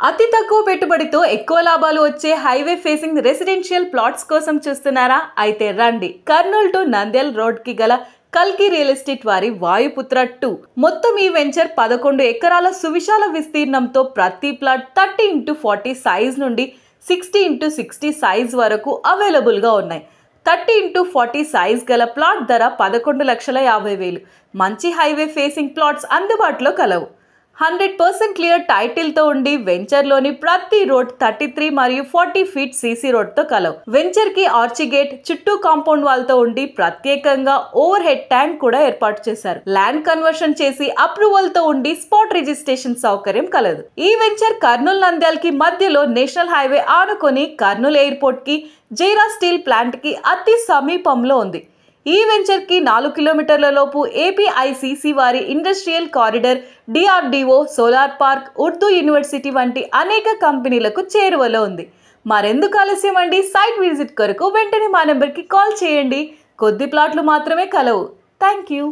అతి తక్కువ పెట్టుబడితో ఎక్కువ లాభాలు వచ్చే హైవే ఫేసింగ్ రెసిడెన్షియల్ ప్లాట్స్ కోసం చూస్తున్నారా? అయితే రండి, కర్నూలు టు నంద్యాల రోడ్ కి గల కల్కి రియల్ ఎస్టేట్ వారి వాయుపుత్ర 2 మొత్తం ఈ వెంచర్ 11 ఎకరాల సువిశాల విస్తీర్ణంతో ప్రతి ప్లాట్ 30x40 సైజ్ నుండి 60x60 సైజ్ వరకు అవైలబుల్ గా ఉన్నాయి. 30x40 సైజ్ గల ప్లాట్ ధర 11,50,000. మంచి హైవే ఫేసింగ్ ప్లాట్స్ అందుబాటులో కలవు. 100% క్లియర్ టైటిల్ తో ఉండి వెంచర్ లోని ప్రతి రోడ్ 33 మరియు 40 ఫీట్ సీసీ రోడ్ తో కలవు. వెంచర్ కి ఆర్చి గేట్, చుట్టూ కాంపౌండ్ వాల్ తో ఉండి ప్రత్యేకంగా ఓవర్ హెడ్ ట్యాంక్ కూడా ఏర్పాటు చేశారు. ల్యాండ్ కన్వర్షన్ చేసి అప్రూవల్ తో ఉండి స్పాట్ రిజిస్ట్రేషన్ సౌకర్యం కలదు. ఈ వెంచర్ కర్నూలు నంద్యాల కి మధ్యలో నేషనల్ హైవే ఆనుకొని కర్నూలు ఎయిర్పోర్ట్ కి, జైరా స్టీల్ ప్లాంట్ కి అతి సమీపంలో ఉంది. ఈ వెంచర్ కి 4 కిలోమీటర్ల లోపు ఏపీఐసిసి వారి industrial corridor, DRDO, solar park, Urdu university వంటి అనేక కంపెనీలకు చేరువలో ఉంది. మరెందుకు ఆలస్యం అండి? సైట్ విజిట్ కొరకు వెంటనే మా నెంబర్కి కాల్ చేయండి. కొద్ది ప్లాట్లు మాత్రమే కలవు. Thank you.